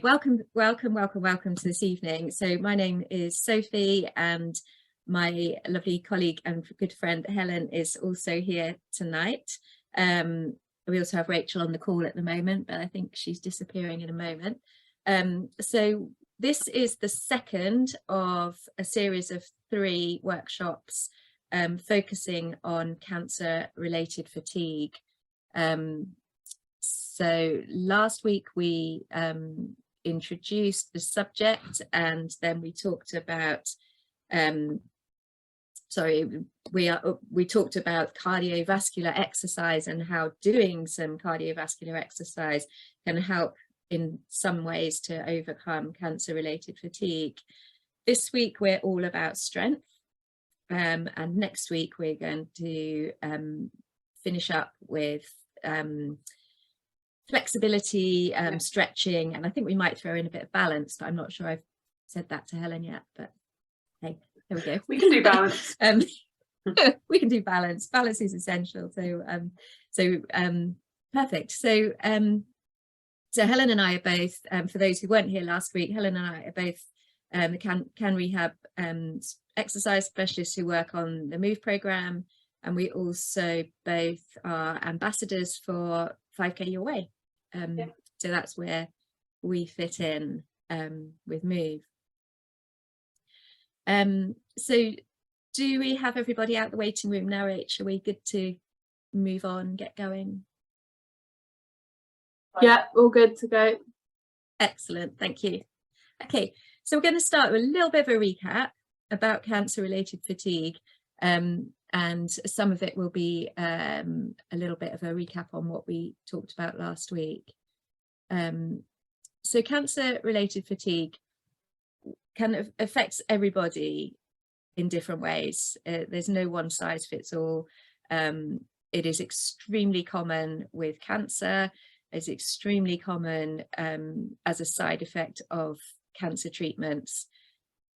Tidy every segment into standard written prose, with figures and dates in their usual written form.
Welcome to this evening. So my name is Sophie and my lovely colleague and good friend Helen is also here tonight. We also have Rachel on the call at the moment, but I think she's disappearing in a moment. So this is the second of a series of 3 workshops focusing on cancer-related fatigue. So last week we introduced the subject, and then we talked about we talked about cardiovascular exercise and how doing some cardiovascular exercise can help in some ways to overcome cancer-related fatigue. This week we're all about strength, and next week we're going to finish up with flexibility, stretching, and I think we might throw in a bit of balance, but I'm not sure I've said that to Helen yet, but hey, there we go. We can do balance. We can do balance. Balance is essential. So perfect. So Helen and I are both, for those who weren't here last week, Helen and I are both the Can Rehab exercise specialists who work on the MOVE programme, and we also both are ambassadors for 5K Your Way. So that's where we fit in with MOVE. So do we have everybody out the waiting room now, Rach? Are we good to move on, get going? Yeah, all good to go. Excellent, thank you. Okay, so we're going to start with a little bit of a recap about cancer-related fatigue. And some of it will be a little bit of a recap on what we talked about last week. So cancer-related fatigue kind of affects everybody in different ways. There's no one size fits all. It is extremely common with cancer. It's extremely common as a side effect of cancer treatments.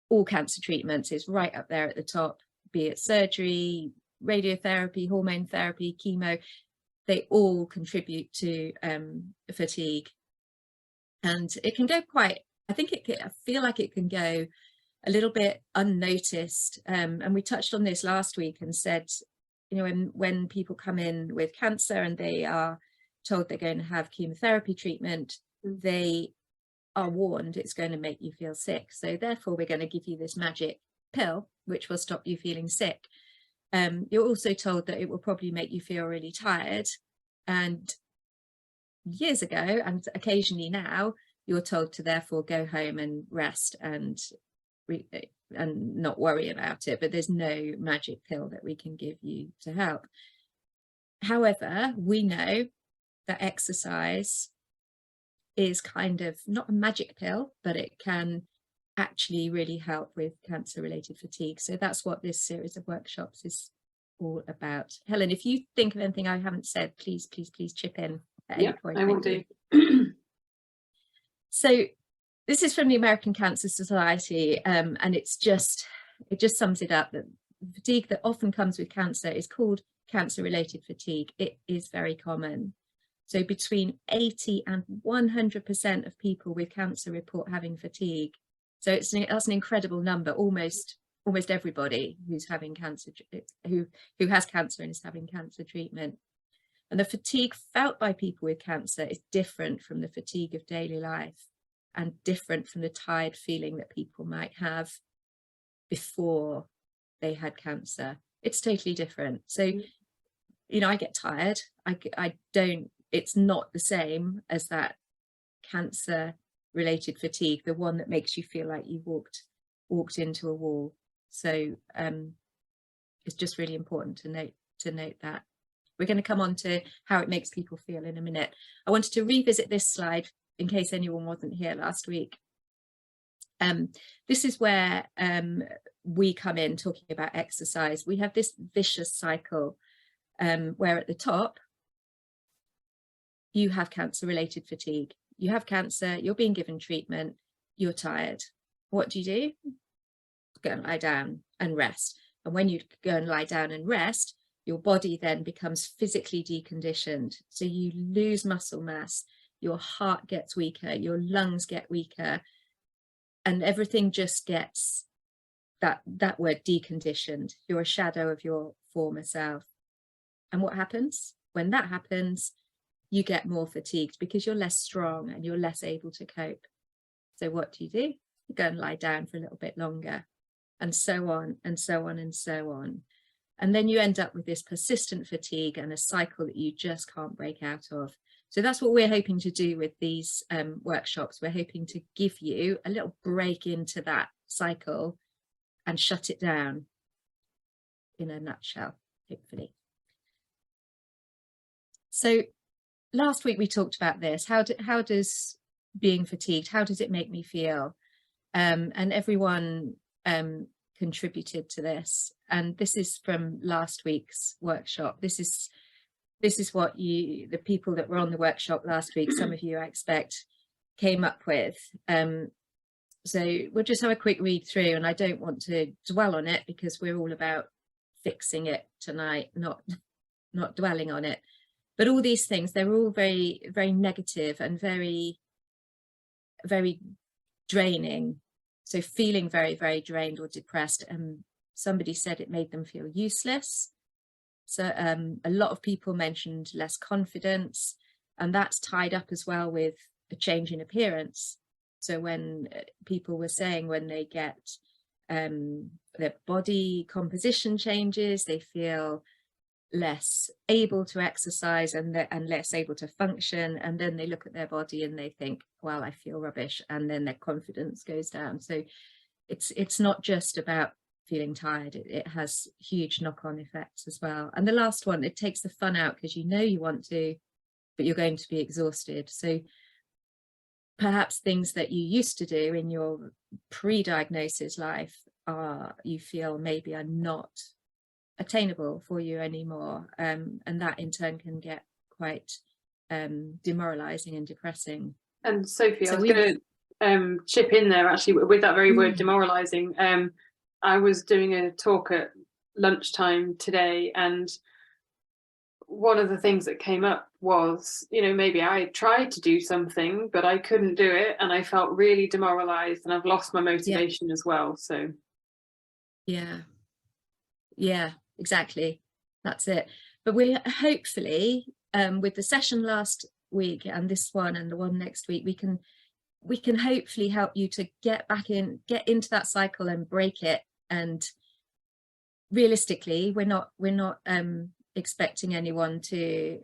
All cancer treatments is right up there at the top, be it surgery, radiotherapy, hormone therapy, chemo. They all contribute to fatigue, and it can go quite, I feel like it can go a little bit unnoticed, and we touched on this last week and said, you know, when people come in with cancer and they are told they're going to have chemotherapy treatment, they are warned it's going to make you feel sick, so therefore we're going to give you this magic pill which will stop you feeling sick. You're also told that it will probably make you feel really tired, and years ago and occasionally now you're told to therefore go home and rest and not worry about it, but there's no magic pill that we can give you to help. However, we know that exercise is kind of not a magic pill, but it can actually really help with cancer-related fatigue. So that's what this series of workshops is all about. Helen, if you think of anything I haven't said, please chip in at any point. I will do. So this is from the American Cancer Society, and it just sums it up, that fatigue that often comes with cancer is called cancer-related fatigue. It is very common. So between 80 and 100% of people with cancer report having fatigue. So that's an incredible number. Almost everybody who's having cancer, who has cancer and is having cancer treatment. And the fatigue felt by people with cancer is different from the fatigue of daily life, and different from the tired feeling that people might have before they had cancer. It's totally different. So, you know, I get tired. It's not the same as that cancer-related fatigue, the one that makes you feel like you walked into a wall. So it's just really important to note that. We're going to come on to how it makes people feel in a minute. I wanted to revisit this slide in case anyone wasn't here last week. This is where we come in talking about exercise. We have this vicious cycle where at the top you have cancer-related fatigue. You have cancer, you're being given treatment, you're tired. What do? Go and lie down and rest. And when you go and lie down and rest, your body then becomes physically deconditioned. So you lose muscle mass, your heart gets weaker, your lungs get weaker, and everything just gets that word deconditioned. You're a shadow of your former self. And what happens? When that happens, you get more fatigued because you're less strong and you're less able to cope. So what do? You go and lie down for a little bit longer, and so on and so on and so on. And then you end up with this persistent fatigue and a cycle that you just can't break out of. So that's what we're hoping to do with these workshops. We're hoping to give you a little break into that cycle and shut it down, in a nutshell, hopefully. So last week we talked about this. How does being fatigued, how does it make me feel? And everyone contributed to this. And this is from last week's workshop. This is what the people that were on the workshop last week, some of you I expect, came up with. So we'll just have a quick read through, and I don't want to dwell on it because we're all about fixing it tonight, not dwelling on it. But all these things, they're all very, very negative and very, very draining. So feeling very, very drained or depressed. Somebody said it made them feel useless. So a lot of people mentioned less confidence, and that's tied up as well with a change in appearance. So when people were saying when they get their body composition changes, they feel less able to exercise and less able to function, and then they look at their body and they think, well, I feel rubbish, and then their confidence goes down. So it's not just about feeling tired, it has huge knock-on effects as well. And the last one, it takes the fun out because you know you want to, but you're going to be exhausted. So perhaps things that you used to do in your pre-diagnosis life you feel maybe are not attainable for you anymore, and that in turn can get quite demoralizing and depressing. And Sophie, So I was going to chip in there actually with that very word, demoralizing. I was doing a talk at lunchtime today, and one of the things that came up was, maybe I tried to do something, but I couldn't do it, and I felt really demoralized, and I've lost my motivation as well. So yeah, exactly, that's it. But we hopefully with the session last week and this one and the one next week, we can hopefully help you to get into that cycle and break it. And realistically, we're not expecting anyone to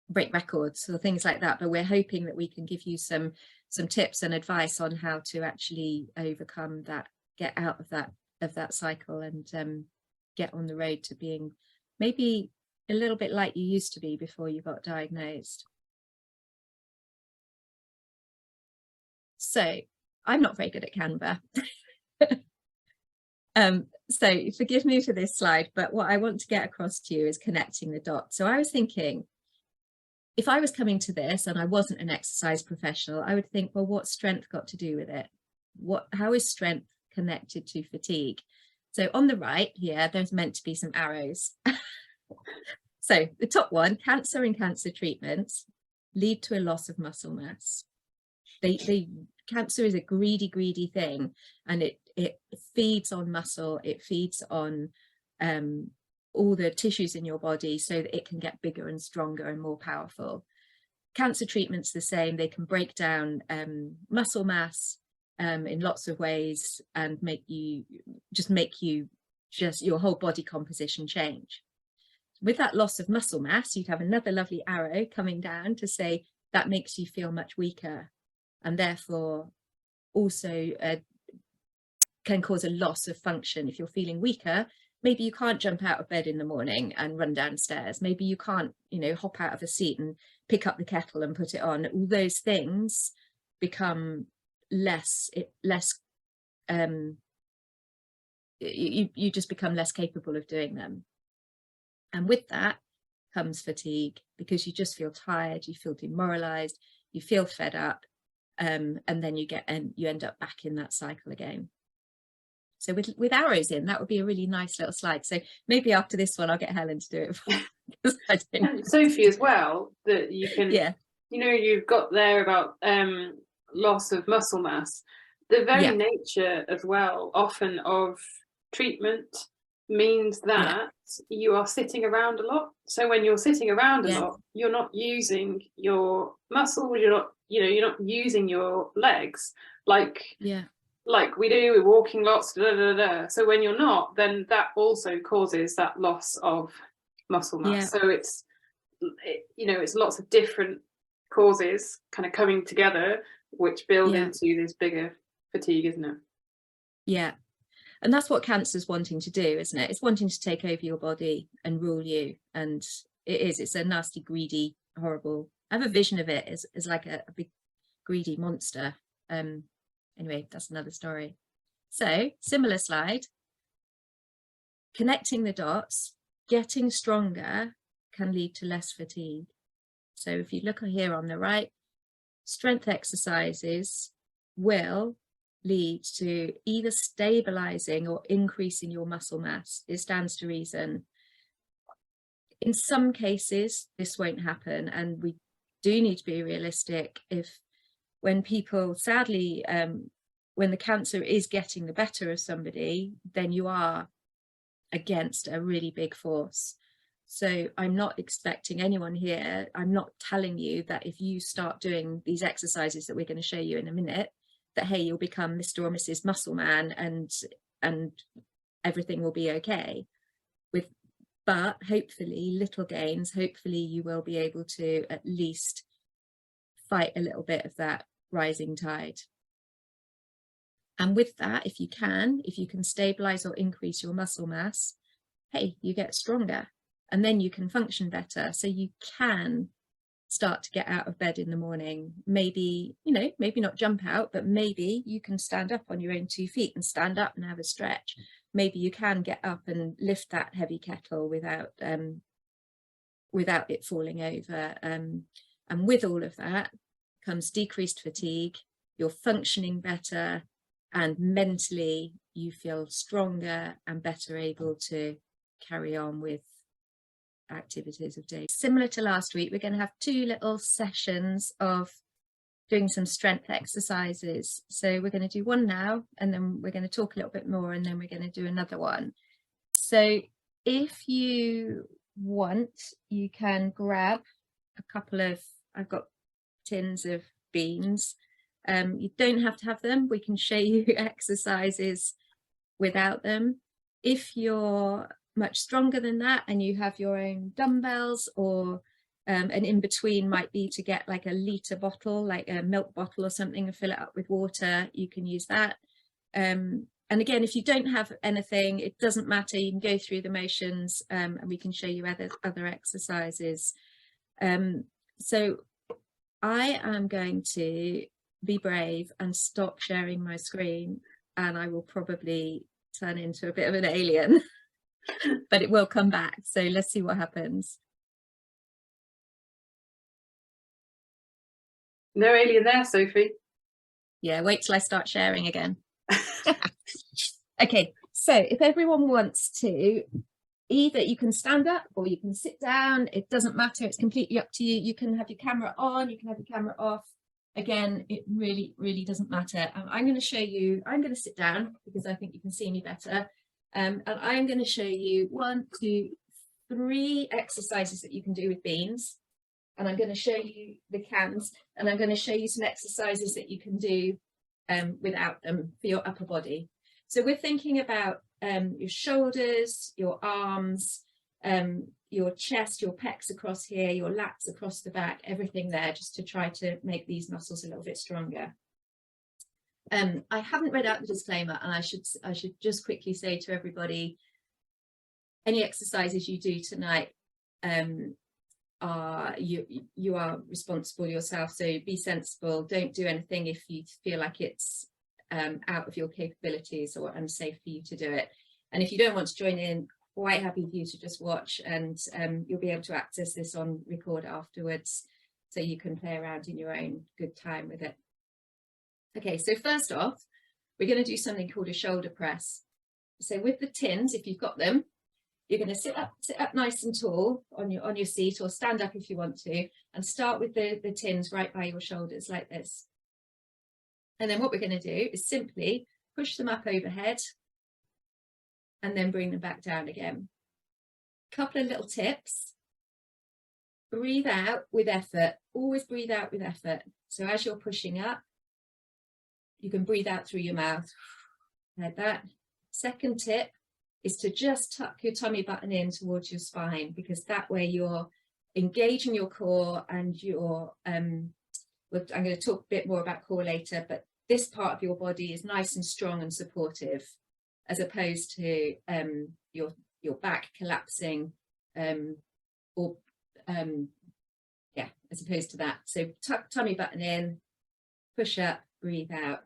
break records or things like that, but we're hoping that we can give you some tips and advice on how to actually overcome that, get out of that cycle, and get on the road to being maybe a little bit like you used to be before you got diagnosed. So I'm not very good at Canva. So forgive me for this slide, but what I want to get across to you is connecting the dots. So I was thinking, if I was coming to this and I wasn't an exercise professional, I would think, well, what's strength got to do with it? How is strength connected to fatigue? So on the right here, there's meant to be some arrows. So the top one, cancer and cancer treatments lead to a loss of muscle mass. Cancer is a greedy thing, and it feeds on muscle, it feeds on all the tissues in your body so that it can get bigger and stronger and more powerful. Cancer treatment's the same. They can break down muscle mass in lots of ways and make your whole body composition change. With that loss of muscle mass, you'd have another lovely arrow coming down to say that makes you feel much weaker, and therefore also can cause a loss of function. If you're feeling weaker, maybe you can't jump out of bed in the morning and run downstairs. Maybe you can't, hop out of a seat and pick up the kettle and put it on. All those things become you just become less capable of doing them. And with that comes fatigue, because you just feel tired, you feel demoralized, you feel fed up, and then you end up back in that cycle again. So with arrows in, that would be a really nice little slide. So maybe after this one, I'll get Helen to do it. And Sophie as well, that you can, yeah, you know, you've got there about loss of muscle mass. The very yeah, nature as well, often of treatment, means yeah, that you are sitting around a lot. So when you're sitting around a yeah, lot, you're not using your muscles, you're not, you know, you're not using your legs like yeah, we do, we're walking lots, da, da, da, da. So when you're not, then that also causes that loss of muscle yeah, mass. So it's, you know, it's lots of different causes kind of coming together, which build yeah, into this bigger fatigue, isn't it? yeah. And that's what cancer's wanting to do, isn't it? It's wanting to take over your body and rule you. And it's a nasty, greedy, horrible. I have a vision of it as like a big greedy monster. Anyway, that's another story. So similar slide, connecting the dots, getting stronger can lead to less fatigue. So if you look here on the right, strength exercises will lead to either stabilizing or increasing your muscle mass. It stands to reason. In some cases, this won't happen, and we do need to be realistic. If when people, sadly, when the cancer is getting the better of somebody, then you are against a really big force. So I'm not expecting anyone here, I'm not telling you that if you start doing these exercises that we're going to show you in a minute, that hey, you'll become Mr. or Mrs. Muscle Man and everything will be okay. But hopefully little gains, hopefully you will be able to at least fight a little bit of that rising tide. And with that, if you can stabilize or increase your muscle mass, hey, you get stronger and then you can function better. So you can start to get out of bed in the morning. Maybe, you know, maybe not jump out, but maybe you can stand up on your own 2 feet and stand up and have a stretch. Maybe you can get up and lift that heavy kettle without it falling over. And with all of that comes decreased fatigue, you're functioning better, and mentally you feel stronger and better able to carry on with activities of day. Similar to last week, we're going to have 2 little sessions of doing some strength exercises. So we're going to do one now, and then we're going to talk a little bit more, and then we're going to do another one. So if you want, you can grab a couple of, I've got tins of beans. You don't have to have them. We can show you exercises without them. If you're much stronger than that and you have your own dumbbells, or an in between might be to get like a litre bottle, like a milk bottle or something, and fill it up with water, you can use that. And again, if you don't have anything, it doesn't matter, you can go through the motions, and we can show you other exercises. So I am going to be brave and stop sharing my screen, and I will probably turn into a bit of an alien, but it will come back. So let's see what happens. No alien there, Sophie. Yeah, wait till I start sharing again. Okay, so if everyone wants to, either you can stand up or you can sit down, it doesn't matter, it's completely up to you. You can have your camera on, you can have your camera off. Again, it really doesn't matter. I'm going to show you, I'm going to sit down because I think you can see me better. And I'm going to show you 1, 2, 3 exercises that you can do with beans. And I'm going to show you the cans, and I'm going to show you some exercises that you can do without them for your upper body. So we're thinking about your shoulders, your arms, your chest, your pecs across here, your lats across the back, everything there, just to try to make these muscles a little bit stronger. I haven't read out the disclaimer, and I should just quickly say to everybody, any exercises you do tonight, you are responsible yourself, so be sensible. Don't do anything if you feel like it's out of your capabilities or unsafe for you to do it. And if you don't want to join in, quite happy for you to just watch, and you'll be able to access this on record afterwards, so you can play around in your own good time with it. Okay, so first off, we're going to do something called a shoulder press. So with the tins, if you've got them, you're going to sit up nice and tall on your seat, or stand up if you want to, and start with the tins right by your shoulders like this. And then what we're going to do is simply push them up overhead and then bring them back down again. Couple of little tips. Breathe out with effort. Always breathe out with effort. So as you're pushing up, you can breathe out through your mouth like that. Second tip is to just tuck your tummy button in towards your spine, because that way you're engaging your core and your I'm going to talk a bit more about core later, but this part of your body is nice and strong and supportive, as opposed to your back collapsing, yeah, as opposed to that. So tuck tummy button in, push up, breathe out.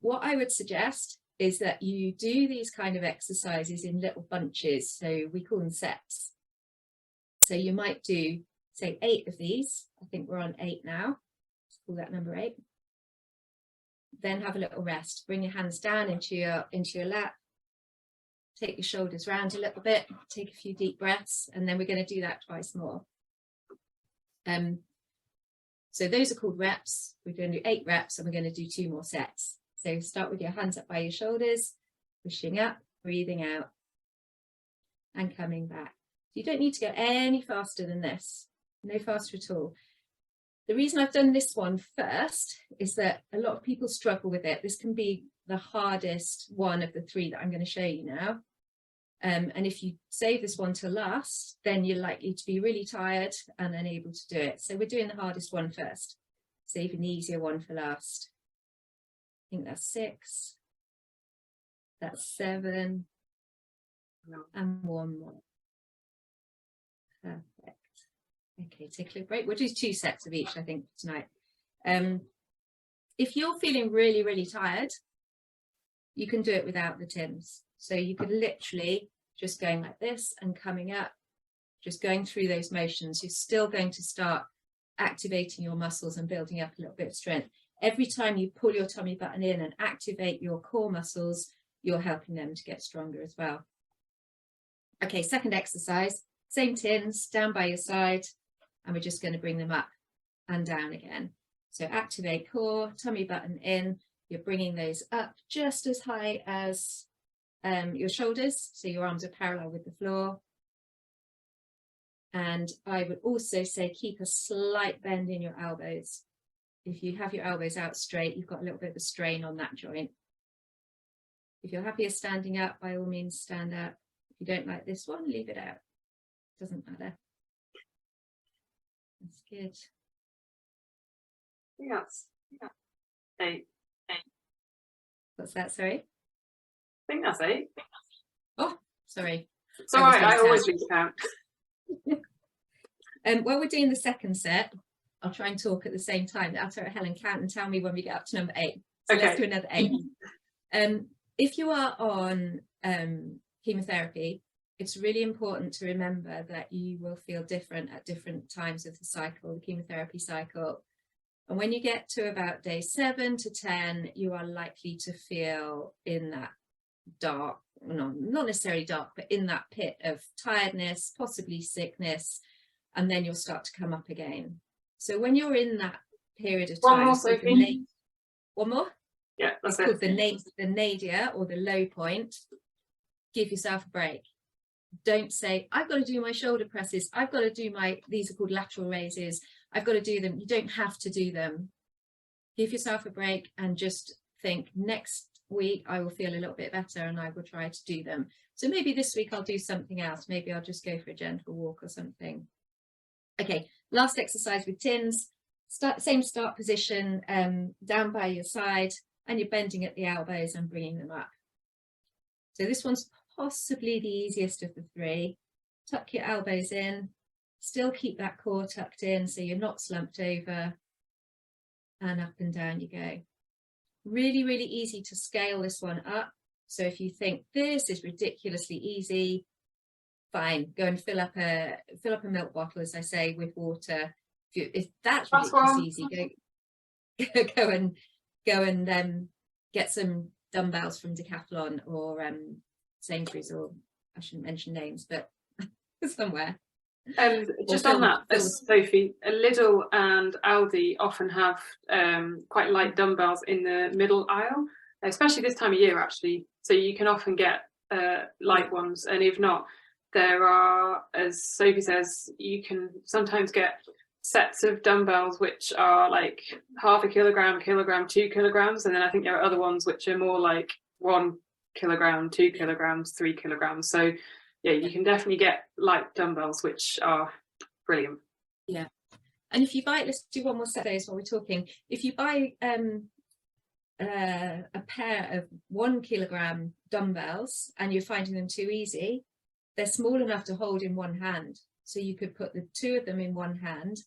What I would suggest is that you do these kind of exercises in little bunches. So we call them sets. So you might do, say, 8 of these. I think we're on 8 now. Let's call that number 8. Then have a little rest. Bring your hands down into your lap. Take your shoulders round a little bit. Take a few deep breaths, and then we're going to do that twice more. So those are called reps. We're going to do 8 reps, and we're going to do 2 more sets. So start with your hands up by your shoulders, pushing up, breathing out, and coming back. You don't need to go any faster than this. No faster at all. The reason I've done this one first is that a lot of people struggle with it. This can be the hardest one of the 3 that I'm going to show you now. And if you save this one to last, then you're likely to be really tired and unable to do it. So we're doing the hardest one first, saving the easier one for last. I think that's 6. That's 7. And 1 more. Perfect. Okay, take a little break. We'll do 2 sets of each, I think, tonight. If you're feeling really, really tired, you can do it without the tins. So you could literally just going like this and coming up, just going through those motions. You're still going to start activating your muscles and building up a little bit of strength. Every time you pull your tummy button in and activate your core muscles, you're helping them to get stronger as well. Okay, second exercise, same tins, down by your side, and we're just going to bring them up and down again. So activate core, tummy button in, you're bringing those up just as high as your shoulders, so your arms are parallel with the floor. And I would also say keep a slight bend in your elbows. If you have your elbows out straight, you've got a little bit of a strain on that joint. If you're happier standing up, by all means stand up. If you don't like this one, leave it out. Doesn't matter. That's good. Yes. Yeah. 8. What's that, sorry? I think that's 8. Oh, sorry. It's all right, I always lose count. While we're doing the second set, I'll try and talk at the same time. After Helen, count and tell me when we get up to number 8. So okay. Let's do another 8. If you are on chemotherapy, it's really important to remember that you will feel different at different times of the cycle, the chemotherapy cycle. And when you get to about day 7 to 10, you are likely to feel in that dark, not necessarily dark, but in that pit of tiredness, possibly sickness, and then you'll start to come up again. So when you're in that period of time, one more, Sophie. One more? Yeah, that's it. Called the nadir, or the low point. Give yourself a break. Don't say, I've got to do my shoulder presses, I've got to do these are called lateral raises, I've got to do them. You don't have to do them. Give yourself a break and just think, next week I will feel a little bit better and I will try to do them. So maybe this week I'll do something else. Maybe I'll just go for a gentle walk or something. Okay, last exercise with tins. Same start position, down by your side, and you're bending at the elbows and bringing them up. So this one's possibly the easiest of the 3. Tuck your elbows in, still keep that core tucked in so you're not slumped over, and up and down you go. Really, really easy to scale this one up. So if you think this is ridiculously easy, fine, go and fill up a milk bottle, as I say, with water. If that's ridiculously easy, go and get some dumbbells from Decathlon or Sainsbury's, or I shouldn't mention names, but somewhere. And just Or on that, Phil- Sophie, Lidl and Aldi often have quite light dumbbells in the middle aisle, especially this time of year, actually. So you can often get light ones, and if not, there are, as Sophie says, you can sometimes get sets of dumbbells which are like half a kilogram, 2 kilograms, and then I think there are other ones which are more like 1 kilogram, 2 kilograms, 3 kilograms. So yeah, you can definitely get light dumbbells which are brilliant. Yeah, and if you buy, let's do one more set of those while we're talking. If you buy a pair of 1 kilogram dumbbells and you're finding them too easy, they're small enough to hold in one hand. So you could put the 2 of them in one hand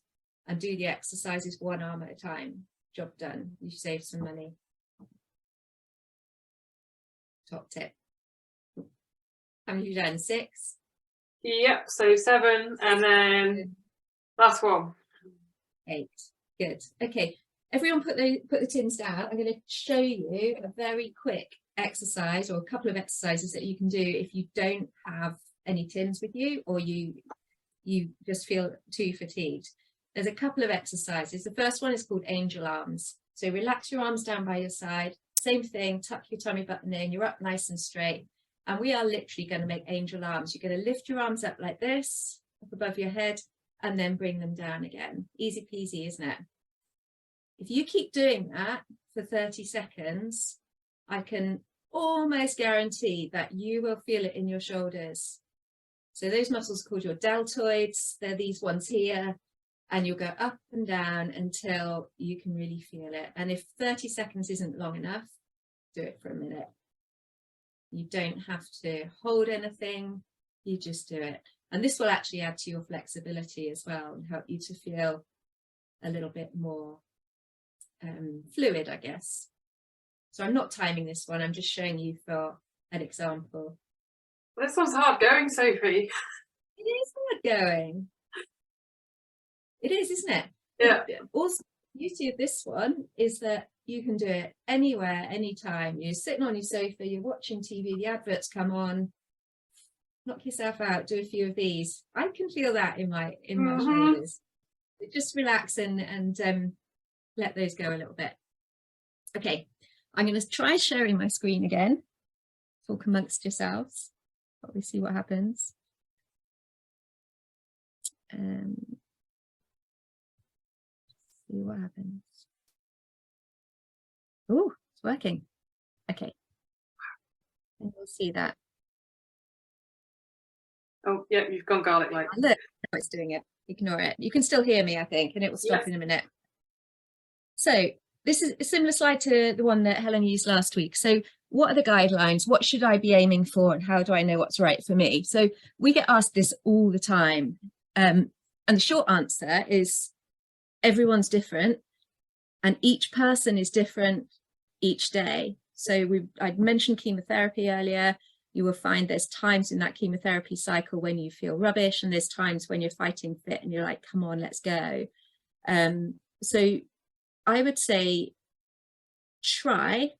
and do the exercises one arm at a time. Job done. You save some money. Top tip. How many have you done? 6? Yep, so 7, and then last one. 8. Good. Okay, everyone put the tins down. I'm going to show you a very quick exercise, or a couple of exercises that you can do if you don't have any tins with you, or you just feel too fatigued. There's a couple of exercises. The first one is called angel arms. So relax your arms down by your side. Same thing, tuck your tummy button in, you're up nice and straight. And we are literally going to make angel arms. You're going to lift your arms up like this, up above your head, and then bring them down again. Easy peasy, isn't it? If you keep doing that for 30 seconds, I can almost guarantee that you will feel it in your shoulders. So those muscles are called your deltoids. They're these ones here. And you'll go up and down until you can really feel it. And if 30 seconds isn't long enough, do it for a minute. You don't have to hold anything, you just do it. And this will actually add to your flexibility as well and help you to feel a little bit more fluid, I guess. So I'm not timing this one, I'm just showing you for an example. This one's hard going, Sophie. It is hard going. It is, isn't it? Yeah. Also, the beauty of this one is that you can do it anywhere, anytime. You're sitting on your sofa, you're watching TV, the adverts come on, knock yourself out, do a few of these. I can feel that in my shoulders. Just relax and let those go a little bit. Okay, I'm going to try sharing my screen again. Talk amongst yourselves. Probably see what happens. See what happens. Oh, it's working. Okay. And you'll see that. Oh, yeah, you've gone garlic light. Look, now it's doing it. Ignore it. You can still hear me, I think, and it will stop in a minute. So this is a similar slide to the one that Helen used last week. So what are the guidelines? What should I be aiming for? And how do I know what's right for me? So we get asked this all the time. And the short answer is everyone's different and each person is different each day. So I'd mentioned chemotherapy earlier. You will find there's times in that chemotherapy cycle when you feel rubbish, and there's times when you're fighting fit and you're like, come on, let's go. So I would say try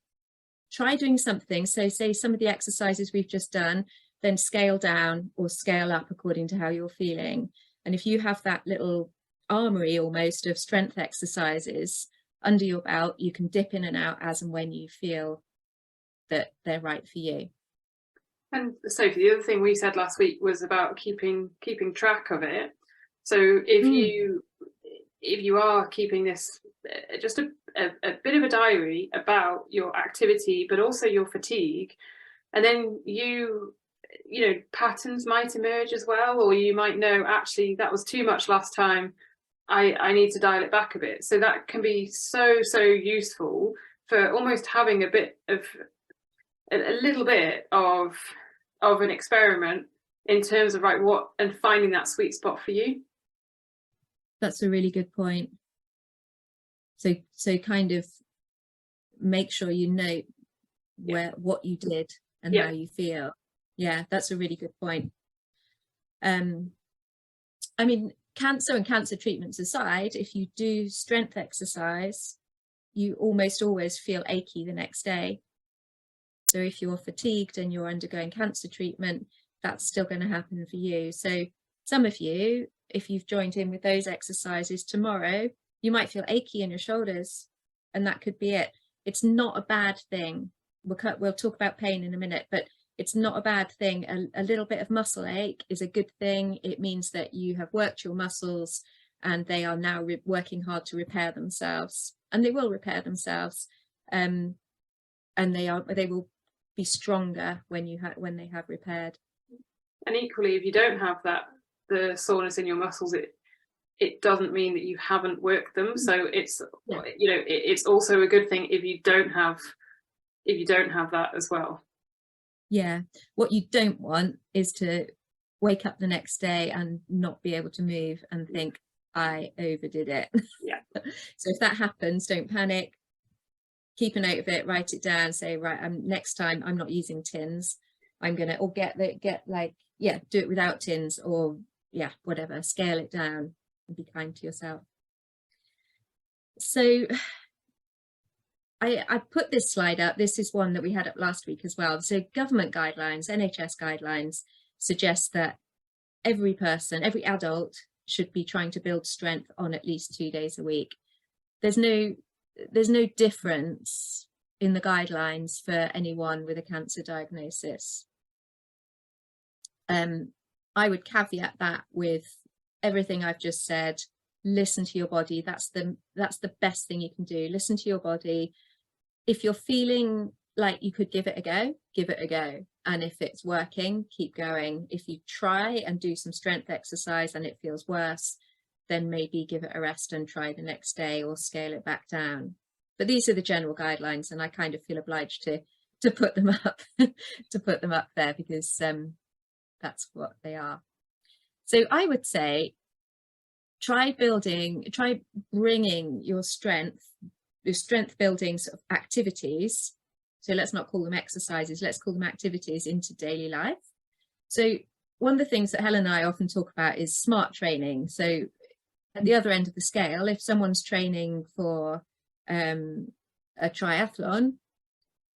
doing something. So say some of the exercises we've just done, then scale down or scale up according to how you're feeling. And if you have that little armory almost of strength exercises under your belt, you can dip in and out as and when you feel that they're right for you. And Sophie, the other thing we said last week was about keeping track of it. So if you are keeping this just a bit of a diary about your activity, but also your fatigue, and then you know, patterns might emerge as well, or you might know, actually, that was too much last time. I need to dial it back a bit. So that can be so useful for almost having a little bit of an experiment in terms of and finding that sweet spot for you. That's a really good point. So kind of make sure you know what you did and how you feel. Yeah, that's a really good point. I mean, cancer and cancer treatments aside, if you do strength exercise, you almost always feel achy the next day. So if you're fatigued and you're undergoing cancer treatment, that's still going to happen for you. So some of you, if you've joined in with those exercises, tomorrow you might feel achy in your shoulders, and that could be it. It's not a bad thing. We'll talk about pain in a minute, but it's not a bad thing. A little bit of muscle ache is a good thing. It means that you have worked your muscles and they are now working hard to repair themselves, and they will repair themselves. And they will be stronger when they have repaired. And equally, if you don't have the soreness in your muscles, it doesn't mean that you haven't worked them. So it's, you know, it's also a good thing if you don't have that as well. Yeah, what you don't want is to wake up the next day and not be able to move and think, I overdid it. Yeah. So if that happens, don't panic. Keep a note of it, write it down, say, right, next time I'm not using tins. I'm gonna, or do it without tins, or whatever, scale it down and be kind to yourself. So I put this slide up. This is one that we had up last week as well. So government guidelines, NHS guidelines, suggest that every person, every adult should be trying to build strength on at least 2 days a week. There's no difference in the guidelines for anyone with a cancer diagnosis. I would caveat that with everything I've just said. Listen to your body. That's the best thing you can do. Listen to your body. If you're feeling like you could give it a go, give it a go. And if it's working, keep going. If you try and do some strength exercise and it feels worse, then maybe give it a rest and try the next day or scale it back down. But these are the general guidelines, and I kind of feel obliged to put them up to put them up there because that's what they are. So I would say try bringing your strength building sort of activities. So let's not call them exercises, let's call them activities into daily life. So one of the things that Helen and I often talk about is smart training. So at the other end of the scale, if someone's training for a triathlon,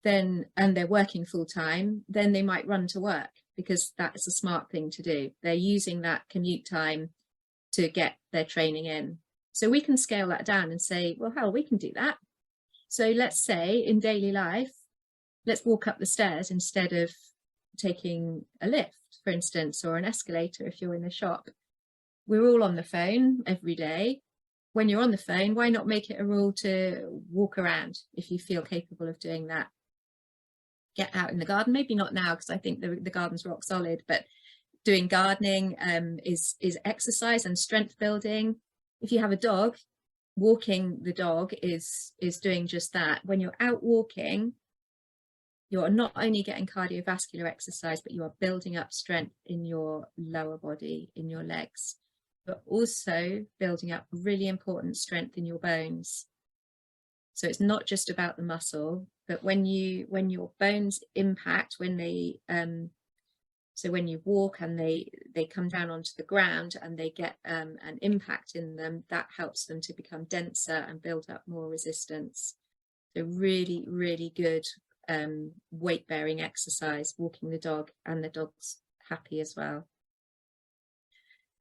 and they're working full time, then they might run to work because that's a smart thing to do. They're using that commute time to get their training in. So we can scale that down and say, well, hell, we can do that. So let's say in daily life, let's walk up the stairs instead of taking a lift, for instance, or an escalator if you're in a shop. We're all on the phone every day. When you're on the phone, why not make it a rule to walk around if you feel capable of doing that? Get out in the garden, maybe not now because I think the garden's rock solid, but doing gardening is exercise and strength building. If you have a dog, walking the dog is doing just that. When you're out walking, you're not only getting cardiovascular exercise, but you are building up strength in your lower body, in your legs, but also building up really important strength in your bones. So it's not just about the muscle, but when your bones impact, when they so when you walk and they come down onto the ground and they get an impact in them, that helps them to become denser and build up more resistance. So really, really good weight bearing exercise, walking the dog, and the dog's happy as well.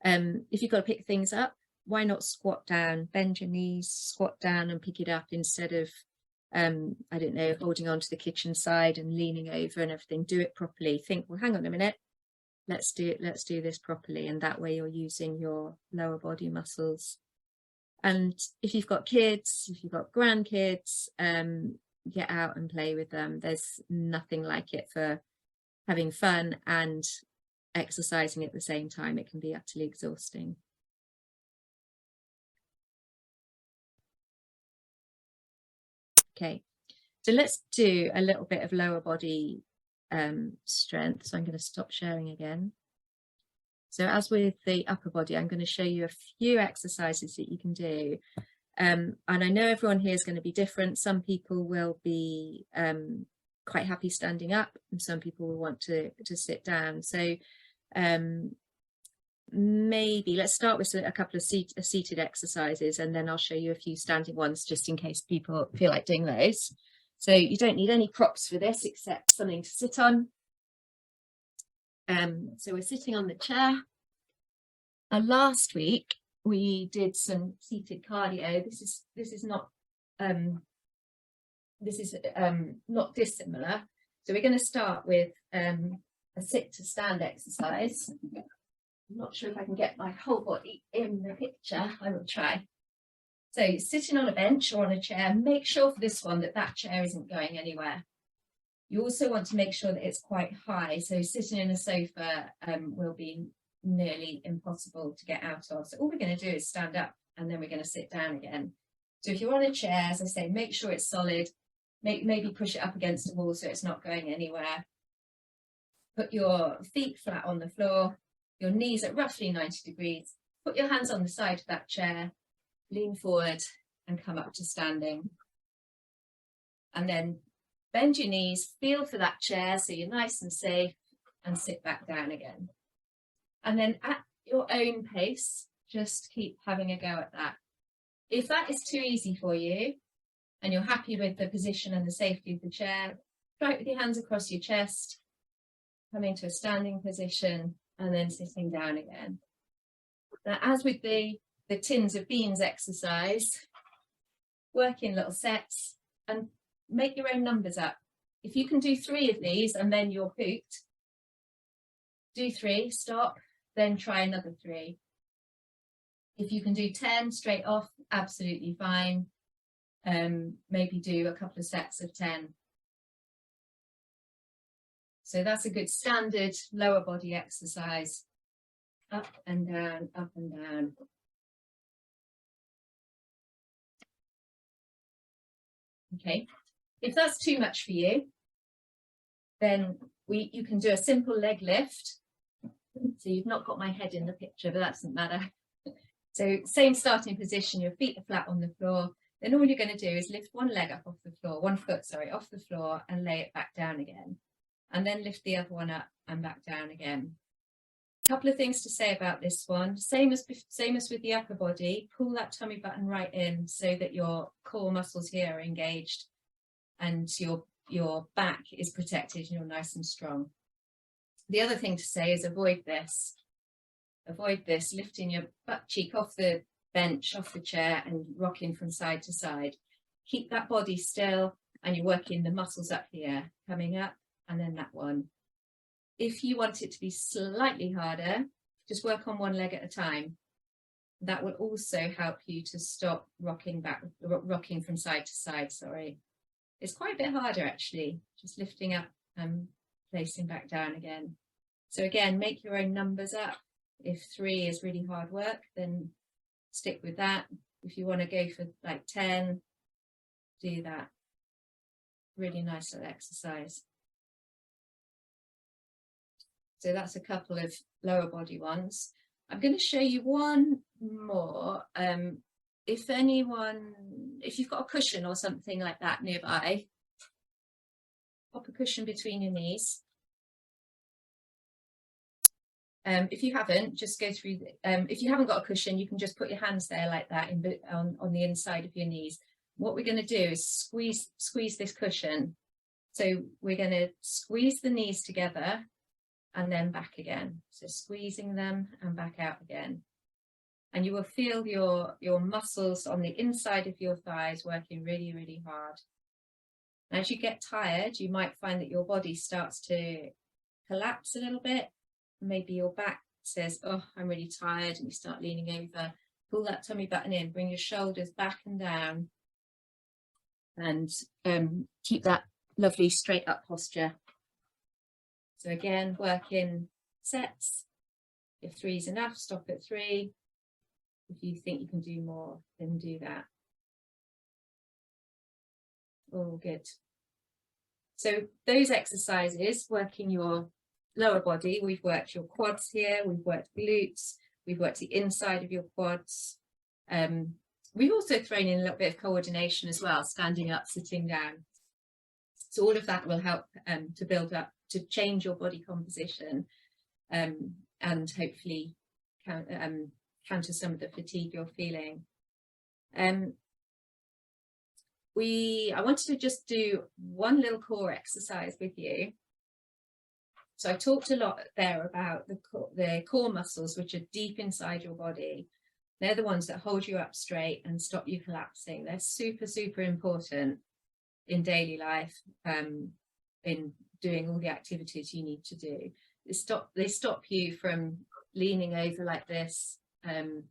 If you've got to pick things up, why not squat down, bend your knees, squat down and pick it up instead of I don't know, holding on to the kitchen side and leaning over and everything. Do it properly. Think, well, hang on a minute, let's do this properly, and that way you're using your lower body muscles. And if you've got kids, if you've got grandkids, get out and play with them. There's nothing like it for having fun and exercising at the same time. It can be utterly exhausting. Okay, so let's do a little bit of lower body strength. So I'm going to stop sharing again. So as with the upper body, I'm going to show you a few exercises that you can do. And I know everyone here is going to be different. Some people will be quite happy standing up, and some people will want to sit down. So maybe let's start with a couple of seated exercises, and then I'll show you a few standing ones just in case people feel like doing those. So you don't need any props for this except something to sit on. So we're sitting on the chair. And last week we did some seated cardio. This is not not dissimilar. So we're going to start with a sit to stand exercise. I'm not sure if I can get my whole body in the picture. I will try. So you're sitting on a bench or on a chair. Make sure for this one that that chair isn't going anywhere. You also want to make sure that it's quite high. So sitting in a sofa will be nearly impossible to get out of. So all we're going to do is stand up and then we're going to sit down again. So if you're on a chair, as I say, make sure it's solid. Maybe push it up against the wall so it's not going anywhere. Put your feet flat on the floor, your knees at roughly 90 degrees. Put your hands on the side of that chair, lean forward and come up to standing. And then bend your knees, feel for that chair so you're nice and safe, and sit back down again. And then at your own pace, just keep having a go at that. If that is too easy for you and you're happy with the position and the safety of the chair, try it with your hands across your chest, come into a standing position and then sitting down again. Now, as with the tins of beans exercise, work in little sets and make your own numbers up. If you can do 3 of these and then you're pooped, do 3, stop, then try another 3. If you can do 10 straight off, absolutely fine. Maybe do a couple of sets of 10. So that's a good standard lower body exercise. Up and down, up and down. Okay, if that's too much for you, then you can do a simple leg lift. So you've not got my head in the picture, but that doesn't matter. So same starting position, your feet are flat on the floor. Then all you're going to do is lift one leg up off the floor, one foot, sorry, off the floor and lay it back down again. And then lift the other one up and back down again. A couple of things to say about this one. Same as with the upper body, pull that tummy button right in so that your core muscles here are engaged and your back is protected and you're nice and strong. The other thing to say is avoid this, lifting your butt cheek off the bench, off the chair and rocking from side to side. Keep that body still and you're working the muscles up here, coming up and then that one. If you want it to be slightly harder, just work on one leg at a time. That will also help you to stop rocking from side to side, sorry. It's quite a bit harder actually, just lifting up and placing back down again. So again, make your own numbers up. If 3 is really hard work, then stick with that. If you want to go for like 10, do that. Really nice little exercise. So that's a couple of lower body ones. I'm going to show you one more. If you've got a cushion or something like that nearby, pop a cushion between your knees. If you haven't, just go through, if you haven't got a cushion, you can just put your hands there like that on the inside of your knees. What we're going to do is squeeze this cushion. So we're going to squeeze the knees together and then back again. So squeezing them and back out again. And you will feel your muscles on the inside of your thighs working really, really hard. And as you get tired, you might find that your body starts to collapse a little bit. Maybe your back says, oh, I'm really tired, and you start leaning over. Pull that tummy button in, bring your shoulders back and down, and keep that lovely straight up posture. So again, work in sets. If 3 is enough, stop at 3. If you think you can do more, then do that. All good. So those exercises, working your lower body, we've worked your quads here, we've worked glutes, we've worked the inside of your quads. We've also thrown in a little bit of coordination as well, standing up, sitting down. So all of that will help to build up, to change your body composition and hopefully counter some of the fatigue you're feeling. I wanted to just do one little core exercise with you. So I talked a lot there about the core muscles, which are deep inside your body. They're the ones that hold you up straight and stop you collapsing. They're super, super important in daily life, in doing all the activities you need to do. They stop you from leaning over like this, and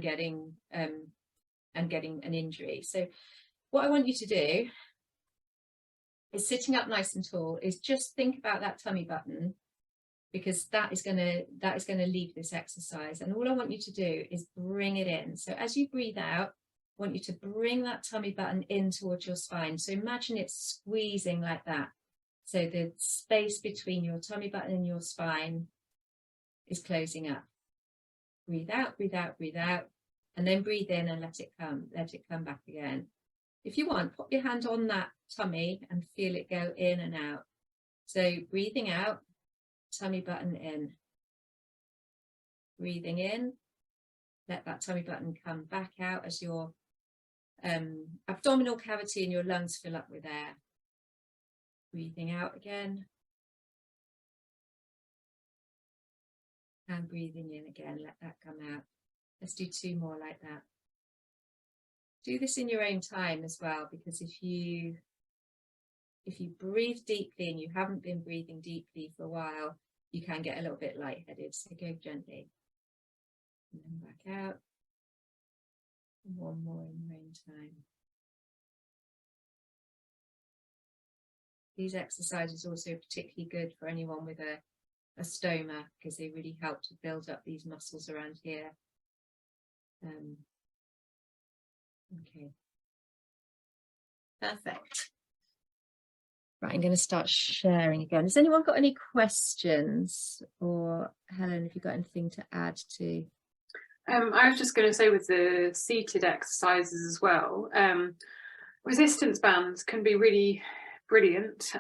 getting an injury. So what I want you to do is, sitting up nice and tall, is just think about that tummy button, because that is going to lead this exercise. And all I want you to do is bring it in. So as you breathe out, I want you to bring that tummy button in towards your spine. So imagine it's squeezing like that. So the space between your tummy button and your spine is closing up. Breathe out, breathe out, breathe out, and then breathe in and let it come back again. If you want, pop your hand on that tummy and feel it go in and out. So breathing out, tummy button in. Breathing in, let that tummy button come back out as your abdominal cavity and your lungs fill up with air. Breathing out again. And breathing in again, let that come out. Let's do 2 more like that. Do this in your own time as well, because if you breathe deeply and you haven't been breathing deeply for a while, you can get a little bit lightheaded. So go gently. And then back out. And 1 more in your own time. These exercises are also particularly good for anyone with a stoma, because they really help to build up these muscles around here. Okay. Perfect. Right, I'm going to start sharing again. Has anyone got any questions? Or Helen, have you got anything to add to? I was just going to say, with the seated exercises as well, resistance bands can be really brilliant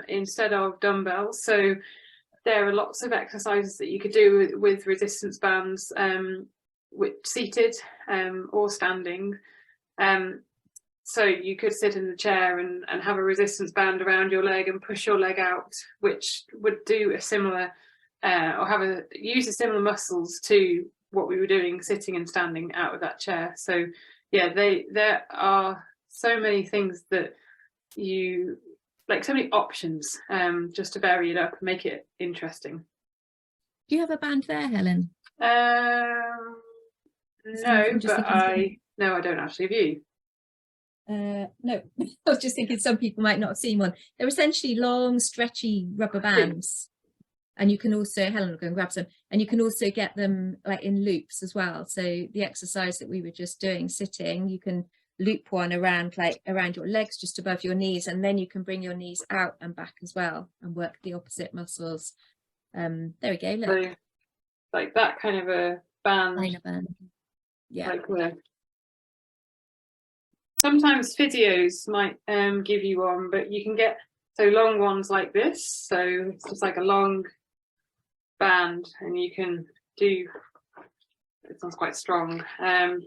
instead of dumbbells. So there are lots of exercises that you could do with resistance bands, with seated or standing. So you could sit in the chair and have a resistance band around your leg and push your leg out, which would do a similar or use the similar muscles to what we were doing sitting and standing out of that chair. So yeah, there are so many things that you like, so many options, just to vary it up and make it interesting. Do you have a band there, Helen? No, but I don't actually. Have you? No, I was just thinking some people might not have seen one. They're essentially long, stretchy rubber bands. And you can also, Helen will go and grab some, and you can also get them like in loops as well. So the exercise that we were just doing, sitting, you can loop one around your legs just above your knees, and then you can bring your knees out and back as well and work the opposite muscles. There we go, look. So, like that kind of a band. Kind of band. Yeah. Like sometimes physios might give you one, but you can get so long ones like this. So it's just like a long band, and you can do, it sounds quite strong,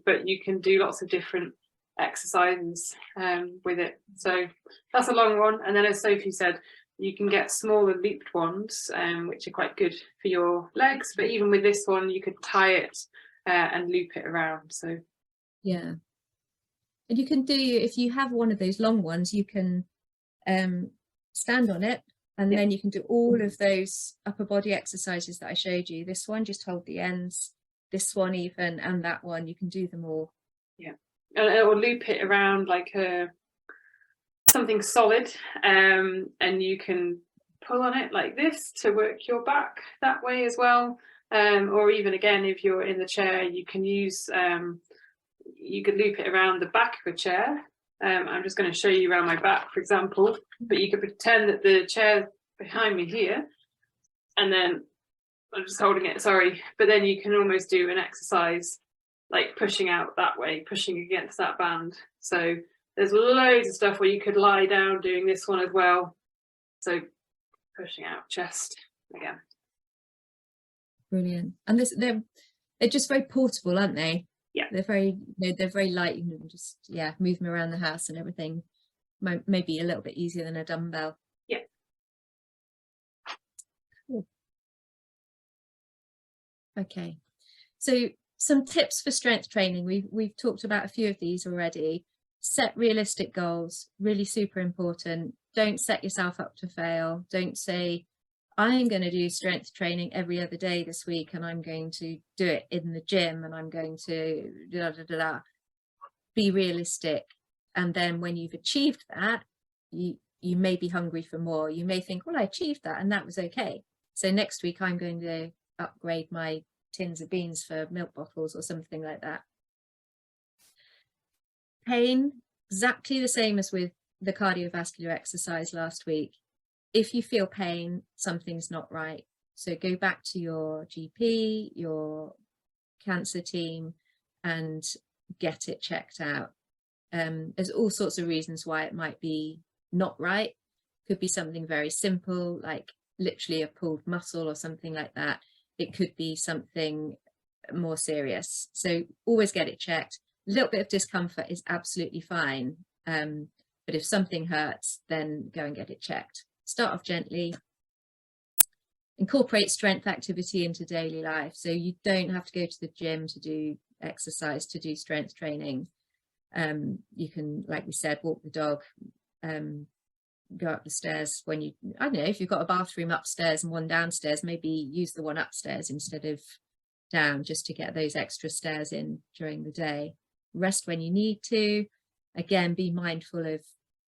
but you can do lots of different exercises with it. So that's a long one. And then, as Sophie said, you can get smaller looped ones, which are quite good for your legs. But even with this one, you could tie it and loop it around. So yeah. And you can do, if you have one of those long ones, you can stand on it, and then you can do all of those upper body exercises that I showed you. This one, just hold the ends, this one even, and that one, you can do them all. Yeah, or loop it around like something solid, and you can pull on it like this to work your back that way as well. Or even again, if you're in the chair, you can use, you could loop it around the back of a chair. I'm just going to show you around my back, for example, but you could pretend that the chair behind me here, and then I'm just holding it, sorry, but then you can almost do an exercise like pushing out that way, pushing against that band. So there's loads of stuff where you could lie down doing this one as well. So pushing out chest again. Brilliant. And they're just very portable, aren't they? They're very, they're very light. You can just, yeah, move them around the house and everything. Maybe a little bit easier than a dumbbell. Yeah. Cool. Okay, so some tips for strength training. We've talked about a few of these already. Set realistic goals, really super important. Don't set yourself up to fail. Don't say, I'm going to do strength training every other day this week and I'm going to do it in the gym and I'm going to da, da, da, da. Be realistic. And then when you've achieved that, you may be hungry for more. You may think, well, I achieved that and that was okay. So next week I'm going to upgrade my tins of beans for milk bottles or something like that. Pain, exactly the same as with the cardiovascular exercise last week. If you feel pain, something's not right. So go back to your GP, your cancer team, and get it checked out. There's all sorts of reasons why it might be not right. Could be something very simple, like literally a pulled muscle or something like that. It could be something more serious. So always get it checked. A little bit of discomfort is absolutely fine. But if something hurts, then go and get it checked. Start off gently. Incorporate strength activity into daily life. So you don't have to go to the gym to do exercise, to do strength training. You can, like we said, walk the dog, go up the stairs when you, I don't know, if you've got a bathroom upstairs and one downstairs, maybe use the one upstairs instead of down, just to get those extra stairs in during the day. Rest when you need to. Again, be mindful of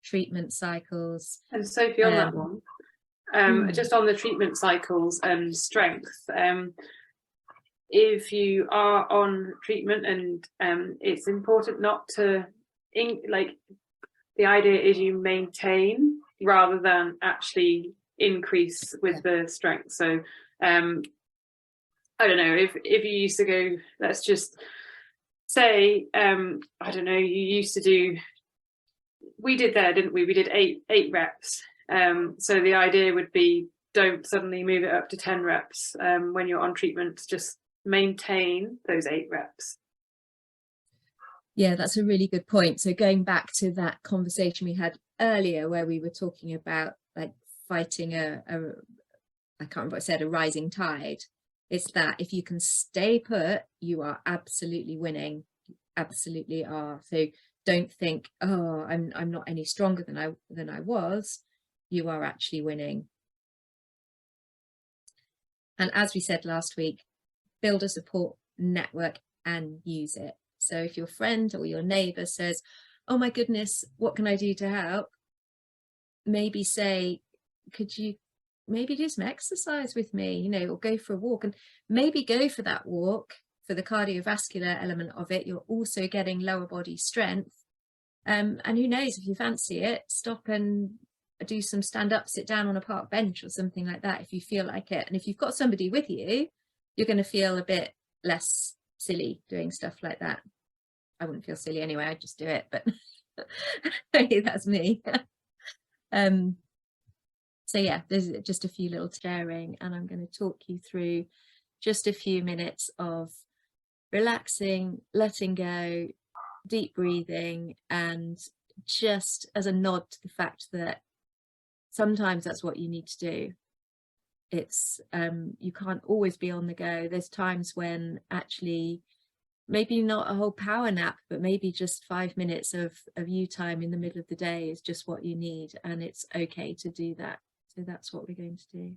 treatment cycles. And Sophie, on that one, just on the treatment cycles and strength, if you are on treatment, and it's important not to, like, the idea is you maintain rather than actually increase with the strength. So I don't know, if you used to go, let's just say, I don't know, you used to do, we did there, didn't we? We did eight reps. So the idea would be, don't suddenly move it up to 10 reps when you're on treatment. Just maintain those 8 reps. Yeah, that's a really good point. So going back to that conversation we had earlier where we were talking about like fighting I can't remember what I said, a rising tide. It's that if you can stay put, you are absolutely winning. You absolutely are. So don't think, oh, I'm not any stronger than I was. You are actually winning. And as we said last week, build a support network and use it. So if your friend or your neighbor says, oh my goodness, what can I do to help? Maybe say, could you maybe do some exercise with me, you know, or go for a walk, and maybe go for that walk for the cardiovascular element of it. You're also getting lower body strength. And who knows, if you fancy it, stop and do some stand up, sit down on a park bench or something like that if you feel like it. And if you've got somebody with you, you're going to feel a bit less silly doing stuff like that. I wouldn't feel silly anyway, I'd just do it, but that's me. So yeah, there's just a few little sharing, and I'm going to talk you through just a few minutes of relaxing, letting go, deep breathing, and just as a nod to the fact that sometimes that's what you need to do. It's you can't always be on the go. There's times when actually maybe not a whole power nap, but maybe just 5 minutes of you time in the middle of the day is just what you need, and it's okay to do that. So that's what we're going to do.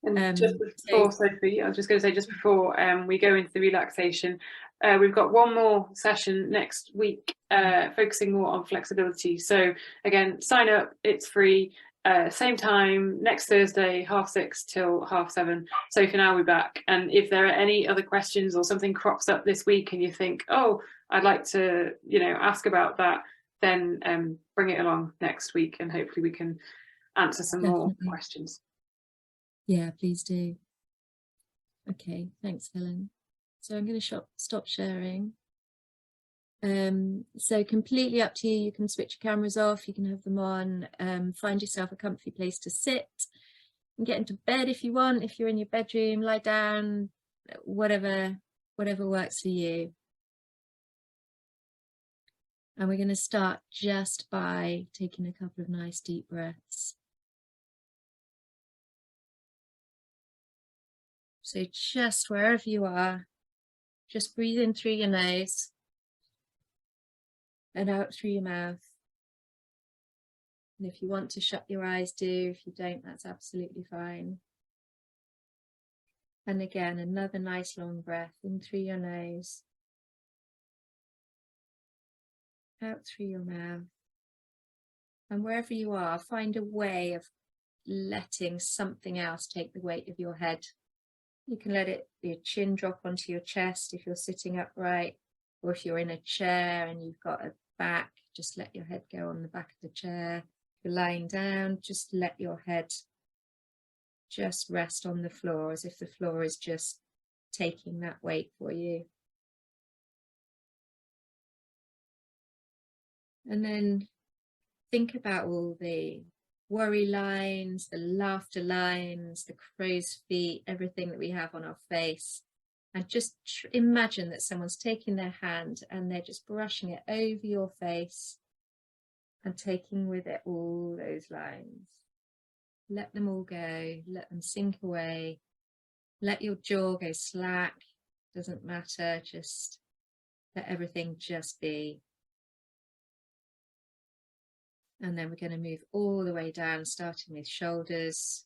And just before, Sophie, I was just going to say, just before we go into the relaxation, we've got one more session next week, focusing more on flexibility. So again, sign up, it's free. Same time next Thursday, 6:30 till 7:30. Sophie and I'll be back. And if there are any other questions or something crops up this week and you think, oh, I'd like to, you know, ask about that, then bring it along next week and hopefully we can answer some more questions. Yeah, please do. Okay, thanks, Helen. So I'm going to stop sharing. So completely up to you. You can switch your cameras off, you can have them on, find yourself a comfy place to sit. You can get into bed if you want, if you're in your bedroom, lie down, whatever works for you. And we're going to start just by taking a couple of nice deep breaths. So just wherever you are, just breathe in through your nose and out through your mouth. And if you want to shut your eyes, do. If you don't, that's absolutely fine. And again, another nice long breath in through your nose, out through your mouth. And wherever you are, find a way of letting something else take the weight of your head. You can let your chin drop onto your chest if you're sitting upright, or if you're in a chair and you've got a back, just let your head go on the back of the chair. If you're lying down, just let your head just rest on the floor as if the floor is just taking that weight for you. And then think about all the worry lines, the laughter lines, the crow's feet, everything that we have on our face. And just imagine that someone's taking their hand and they're just brushing it over your face and taking with it all those lines. Let them all go, let them sink away. Let your jaw go slack, doesn't matter, just let everything just be. And then we're going to move all the way down, starting with shoulders.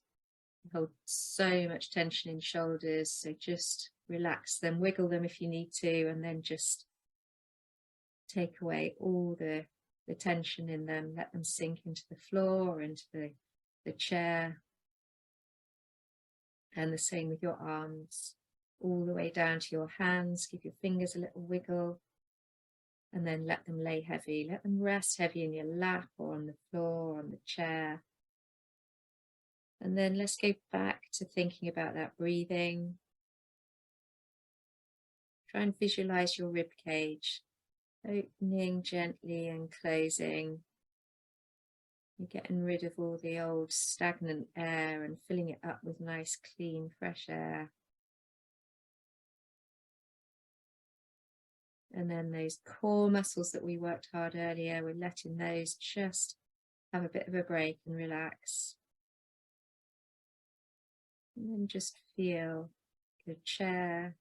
We hold so much tension in shoulders, so just relax them, wiggle them if you need to, and then just take away all the tension in them, let them sink into the floor, into the chair. And the same with your arms, all the way down to your hands. Give your fingers a little wiggle and then let them lay heavy. Let them rest heavy in your lap or on the floor, or on the chair. And then let's go back to thinking about that breathing. Try and visualize your rib cage, opening gently and closing. You're getting rid of all the old stagnant air and filling it up with nice, clean, fresh air. And then those core muscles that we worked hard earlier, we're letting those just have a bit of a break and relax. And then just feel your chair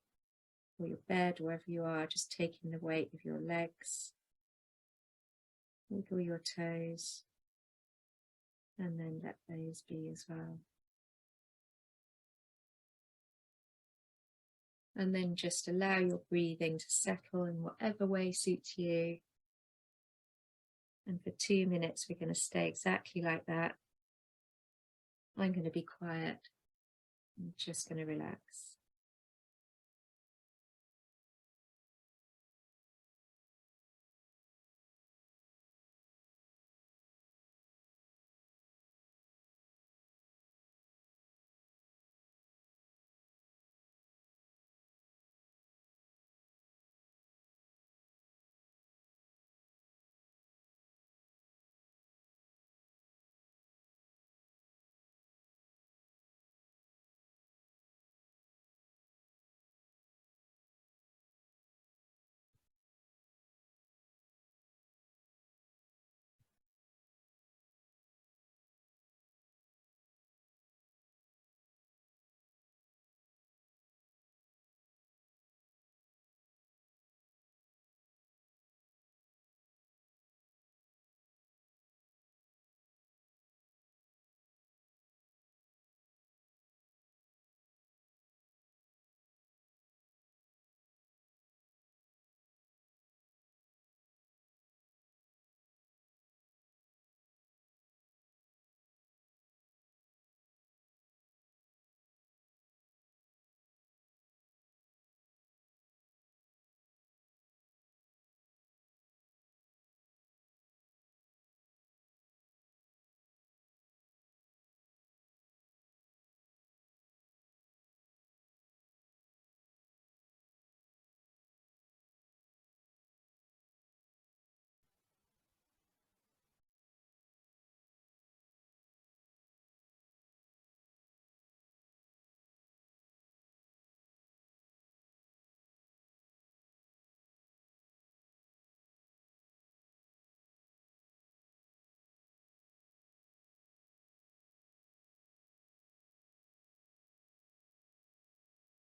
or your bed, wherever you are, just taking the weight of your legs. Wiggle your toes. And then let those be as well. And then just allow your breathing to settle in whatever way suits you. And for 2 minutes, we're going to stay exactly like that. I'm going to be quiet. I'm just going to relax.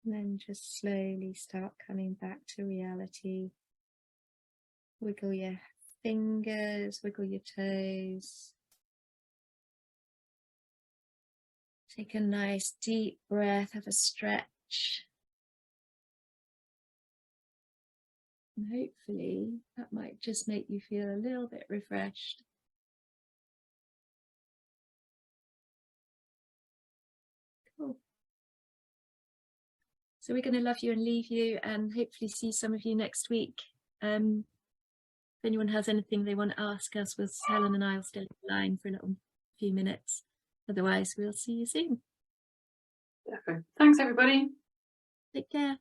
And then just slowly start coming back to reality. Wiggle your fingers, wiggle your toes. Take a nice deep breath, have a stretch. And hopefully that might just make you feel a little bit refreshed. Cool. So we're going to love you and leave you and hopefully see some of you next week. If anyone has anything they want to ask us, Helen and I will still be line for a little few minutes. Otherwise, we'll see you soon. Definitely. Thanks, everybody. Take care.